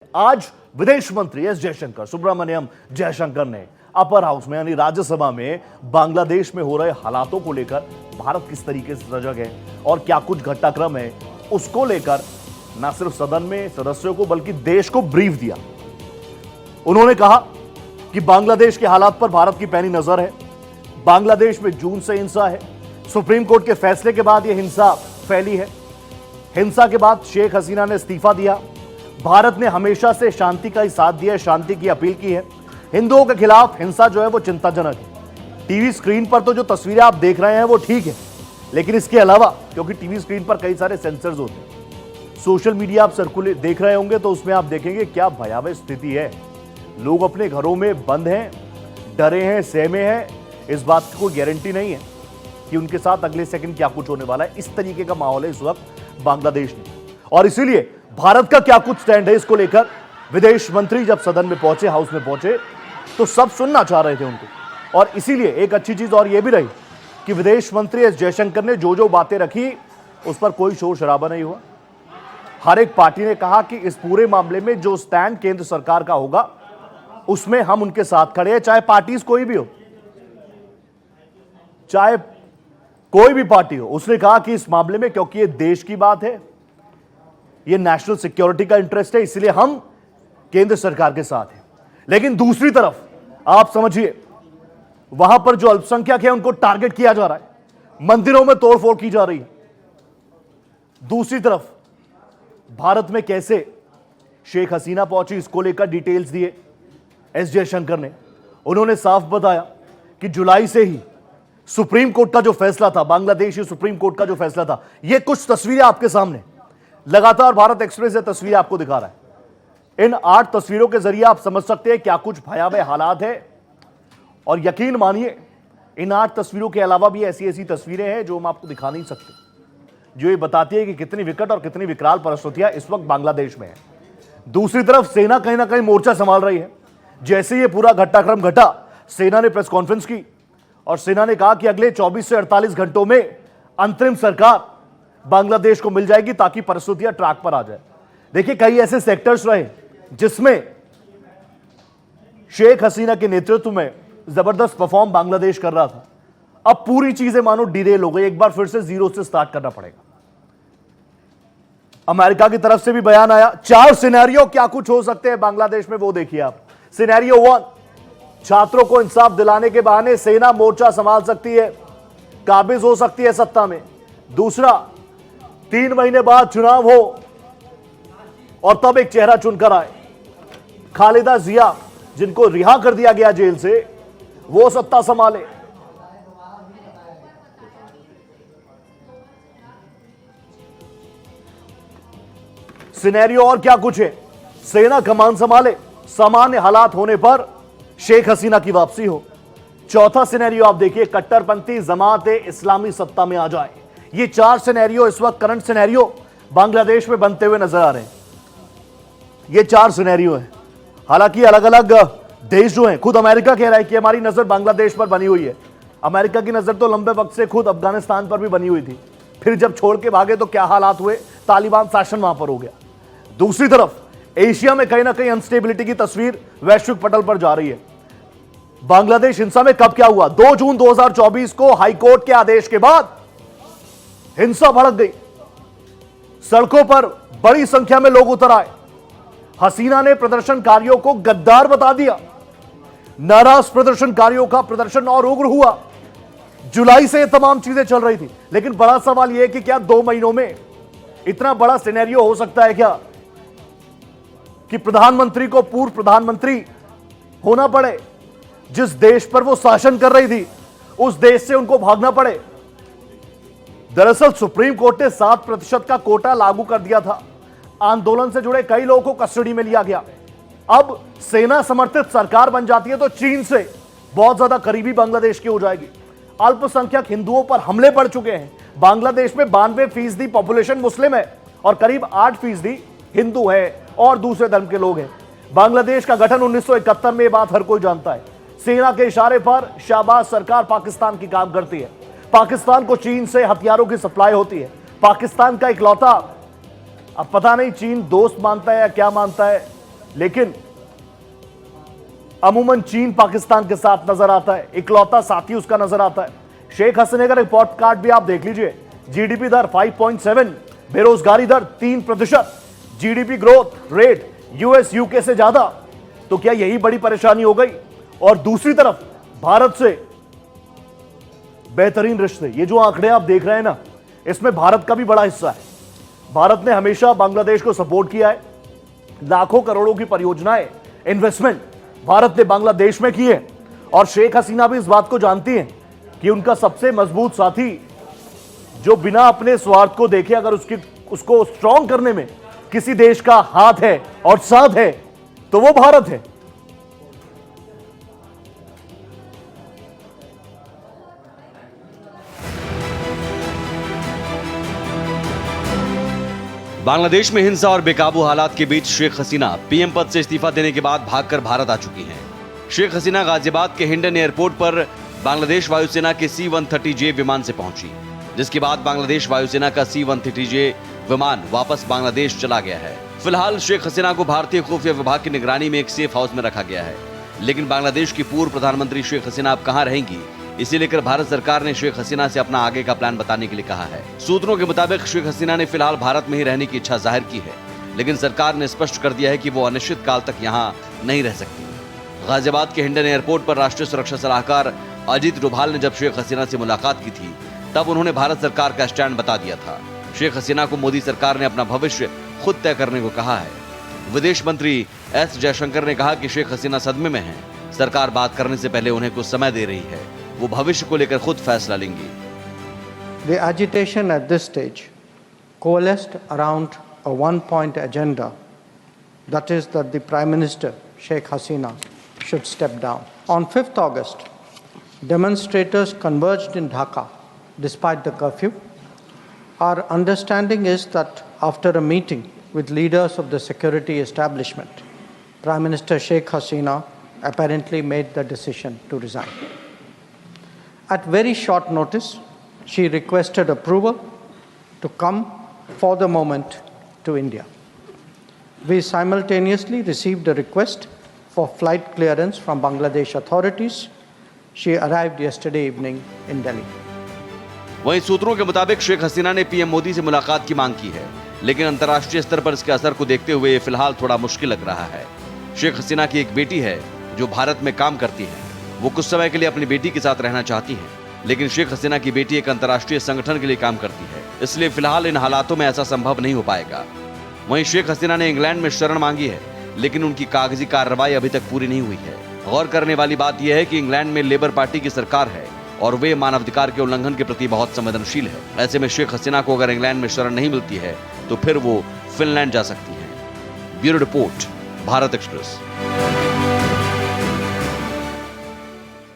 आज विदेश मंत्री एस जयशंकर सुब्रमण्यम जयशंकर ने अपर हाउस में यानी राज्यसभा में बांग्लादेश में हो रहे हालातों को लेकर भारत किस तरीके से सजग है और क्या कुछ घटनाक्रम है उसको लेकर न सिर्फ सदन में सदस्यों को बल्कि देश को ब्रीफ दिया। उन्होंने कहा कि बांग्लादेश के हालात पर भारत की पैनी नजर है। बांग्लादेश में जून से हिंसा है। सुप्रीम कोर्ट के फैसले के बाद यह हिंसा फैली है। हिंसा के बाद शेख हसीना ने इस्तीफा दिया। भारत ने हमेशा से शांति का ही साथ दिया है, शांति की अपील की है। हिंदुओं के खिलाफ हिंसा जो है वो चिंताजनक है। टीवी स्क्रीन पर तो जो तस्वीरें आप देख रहे हैं वो ठीक है, लेकिन इसके अलावा क्योंकि टीवी स्क्रीन पर कई सारे सेंसर्स होते हैं, सोशल मीडिया आप सर्कुलेट देख रहे होंगे तो उसमें आप देखेंगे क्या भयावह स्थिति है। लोग अपने घरों में बंद हैं, डरे हैं, सहमे हैं। इस बात की कोई गारंटी नहीं है कि उनके साथ अगले सेकंड क्या कुछ होने वाला है। इस तरीके का माहौल है इस वक्त बांग्लादेश में, और इसीलिए भारत का क्या कुछ स्टैंड है इसको लेकर विदेश मंत्री जब सदन में पहुंचे, हाउस में पहुंचे, तो सब सुनना चाह रहे थे उनको। और इसीलिए एक अच्छी चीज और यह भी रही कि विदेश मंत्री एस जयशंकर ने जो जो बातें रखी उस पर कोई शोर शराबा नहीं हुआ। हर एक पार्टी ने कहा कि इस पूरे मामले में जो स्टैंड केंद्र सरकार का होगा उसमें हम उनके साथ खड़े हैं, चाहे पार्टीज कोई भी हो, चाहे कोई भी पार्टी हो। उसने कहा कि इस मामले में क्योंकि ये देश की बात है, ये नेशनल सिक्योरिटी का इंटरेस्ट है, इसलिए हम केंद्र सरकार के साथ हैं। लेकिन दूसरी तरफ आप समझिए, वहां पर जो अल्पसंख्यक है उनको टारगेट किया जा रहा है, मंदिरों में तोड़फोड़ की जा रही है। दूसरी तरफ भारत में कैसे शेख हसीना पहुंची इसको लेकर डिटेल्स दिए एस जयशंकर ने। उन्होंने साफ बताया कि जुलाई से ही सुप्रीम कोर्ट का जो फैसला था, बांग्लादेशी सुप्रीम कोर्ट का जो फैसला था, ये कुछ तस्वीरें आपके सामने लगातार भारत एक्सप्रेस ये तस्वीरें आपको दिखा रहा है। इन 8 तस्वीरों के जरिए आप समझ सकते हैं क्या कुछ भयावह हालात है। और यकीन मानिए, इन 8 तस्वीरों के अलावा भी ऐसी ऐसी तस्वीरें हैं जो हम आपको दिखा नहीं सकते, जो ये बताती है कि कितनी विकट और कितनी विकराल परिस्थितियां इस वक्त बांग्लादेश में है। दूसरी तरफ सेना कहीं ना कहीं मोर्चा संभाल रही है। जैसे ये पूरा घटनाक्रम घटा, सेना ने प्रेस कॉन्फ्रेंस की और सेना ने कहा कि अगले 24 से 48 घंटों में अंतरिम सरकार बांग्लादेश को मिल जाएगी ताकि परिस्थितियां ट्रैक पर आ जाए। देखिए, कई ऐसे सेक्टर्स रहे जिसमें शेख हसीना के नेतृत्व में जबरदस्त परफॉर्म बांग्लादेश कर रहा था। अब पूरी चीजें मानो डिरेल हो गई, एक बार फिर से जीरो से स्टार्ट करना पड़ेगा। अमेरिका की तरफ से भी बयान आया। 4 सिनेरियो क्या कुछ हो सकते हैं बांग्लादेश में, वो देखिए आप। सिनेरियो 1, छात्रों को इंसाफ दिलाने के बहाने सेना मोर्चा संभाल सकती है, काबिज हो सकती है सत्ता में। दूसरा, 3 महीने बाद चुनाव हो और तब एक चेहरा चुनकर आए। खालिदा जिया, जिनको रिहा कर दिया गया जेल से, वो सत्ता संभाले। सिनेरियो और क्या कुछ है, सेना कमान संभाले, सामान्य हालात होने पर शेख हसीना की वापसी हो। चौथा सिनेरियो आप देखिए, कट्टरपंथी जमात इस्लामी सत्ता में आ जाए। ये 4 सिनेरियो इस वक्त करंट सिनेरियो बांग्लादेश में बनते हुए नजर आ रहे हैं। ये 4 सिनेरियो हैं। हालांकि अलग अलग देश जो हैं, खुद अमेरिका कह रहा है कि हमारी नजर बांग्लादेश पर बनी हुई है। अमेरिका की नजर तो लंबे वक्त से खुद अफगानिस्तान पर भी बनी हुई थी, फिर जब छोड़ के भागे तो क्या हालात हुए, तालिबान शासन वहां पर हो गया। दूसरी तरफ एशिया में कहीं ना कहीं अनस्टेबिलिटी की तस्वीर वैश्विक पटल पर जा रही है। बांग्लादेश हिंसा में कब क्या हुआ, 2 जून 2024 को हाईकोर्ट के आदेश के बाद हिंसा भड़क गई। सड़कों पर बड़ी संख्या में लोग उतर आए। हसीना ने प्रदर्शनकारियों को गद्दार बता दिया। नाराज प्रदर्शनकारियों का प्रदर्शन और उग्र हुआ। जुलाई से ये तमाम चीजें चल रही थी, लेकिन बड़ा सवाल यह है कि क्या 2 महीनों में इतना बड़ा सिनेरियो हो सकता है क्या कि प्रधानमंत्री को पूर्व प्रधानमंत्री होना पड़े, जिस देश पर वो शासन कर रही थी उस देश से उनको भागना पड़े। दरअसल सुप्रीम कोर्ट ने 7% का कोटा लागू कर दिया था। आंदोलन से जुड़े कई लोगों को कस्टडी में लिया गया। अब सेना समर्थित सरकार बन जाती है तो चीन से बहुत ज्यादा करीबी बांग्लादेश की हो जाएगी। अल्पसंख्यक हिंदुओं पर हमले पड़ चुके हैं। बांग्लादेश में 92% पॉपुलेशन मुस्लिम है और करीब 8% हिंदू है और दूसरे धर्म के लोग हैं। बांग्लादेश का गठन 1971 में, यह बात हर कोई जानता है। सेना के इशारे पर शाहबाज सरकार पाकिस्तान की काम करती है। पाकिस्तान को चीन से हथियारों की सप्लाई होती है। पाकिस्तान का इकलौता अब पता नहीं चीन दोस्त मानता है या क्या मानता है, लेकिन अमूमन चीन पाकिस्तान के साथ नजर आता है, इकलौता साथी उसका नजर आता है। शेख हसीना का रिपोर्ट कार्ड भी आप देख लीजिए। जीडीपी दर 5.7, बेरोजगारी दर 3%, GDP growth rate US UK से ज्यादा। तो क्या यही बड़ी परेशानी हो गई? और दूसरी तरफ भारत से बेहतरीन रिश्ते। ये जो आंकड़े आप देख रहे हैं ना, इसमें भारत का भी बड़ा हिस्सा है। भारत ने हमेशा बांग्लादेश को सपोर्ट किया है। लाखों करोड़ों की परियोजनाएं, इन्वेस्टमेंट भारत ने बांग्लादेश में की है। और शेख हसीना भी इस बात को जानती हैं कि उनका सबसे मजबूत साथी, जो बिना अपने स्वार्थ को देखे अगर उसको स्ट्रॉन्ग करने में किसी देश का हाथ है और साथ है, तो वो भारत है। बांग्लादेश में हिंसा और बेकाबू हालात के बीच शेख हसीना पीएम पद से इस्तीफा देने के बाद भागकर भारत आ चुकी हैं। शेख हसीना गाजियाबाद के हिंडन एयरपोर्ट पर बांग्लादेश वायुसेना के C-130J विमान से पहुंची, जिसके बाद बांग्लादेश वायुसेना का C-130J विमान वापस बांग्लादेश चला गया है। फिलहाल शेख हसीना को भारतीय खुफिया विभाग की निगरानी में एक सेफ हाउस में रखा गया है। लेकिन बांग्लादेश की पूर्व प्रधानमंत्री शेख हसीना अब कहां रहेंगी, इसे लेकर भारत सरकार ने शेख हसीना से अपना आगे का प्लान बताने के लिए कहा है। सूत्रों के मुताबिक शेख हसीना ने फिलहाल भारत में ही रहने की इच्छा जाहिर की है, लेकिन सरकार ने स्पष्ट कर दिया है कि वो अनिश्चित काल तक यहाँ नहीं रह सकती। गाजियाबाद के हिंडन एयरपोर्ट पर राष्ट्रीय सुरक्षा सलाहकार अजीत डोभाल ने जब शेख हसीना से मुलाकात की थी, तब उन्होंने भारत सरकार का स्टैंड बता दिया था। शेख हसीना को मोदी सरकार ने अपना भविष्य खुद तय करने को कहा है। विदेश मंत्री एस जयशंकर ने कहा कि शेख हसीना सदमे में हैं। सरकार बात करने से पहले उन्हें कुछ समय दे रही है, वो भविष्य को लेकर खुद फैसला लेंगी। The agitation at this stage coalesced around a one-point agenda, that is that the Prime Minister Sheikh Hasina should step down. On 5th August, demonstrators converged in Dhaka despite the curfew. Our understanding is that after a meeting with leaders of the security establishment, Prime Minister Sheikh Hasina apparently made the decision to resign. At very short notice, she requested approval to come for the moment to India. We simultaneously received a request for flight clearance from Bangladesh authorities. She arrived yesterday evening in Delhi. वहीं सूत्रों के मुताबिक शेख हसीना ने PM Modi से मुलाकात की मांग की है, लेकिन अंतर्राष्ट्रीय स्तर पर इसके असर को देखते हुए ये फिलहाल थोड़ा मुश्किल लग रहा है। शेख हसीना की एक बेटी है जो भारत में काम करती है। वो कुछ समय के लिए अपनी बेटी के साथ रहना चाहती हैं, लेकिन शेख हसीना की बेटी एक अंतर्राष्ट्रीय संगठन के लिए काम करती है, इसलिए फिलहाल इन हालातों में ऐसा संभव नहीं हो पाएगा। वहीं शेख हसीना ने इंग्लैंड में शरण मांगी है, लेकिन उनकी कागजी कार्रवाई अभी तक पूरी नहीं हुई है। गौर करने वाली बात यह है कि इंग्लैंड में लेबर पार्टी की सरकार है और वे मानवाधिकार के उल्लंघन के प्रति बहुत संवेदनशील है। ऐसे में शेख हसीना को अगर इंग्लैंड में शरण नहीं मिलती है तो फिर वो फिनलैंड जा सकती है। Bureau report, Bharat express.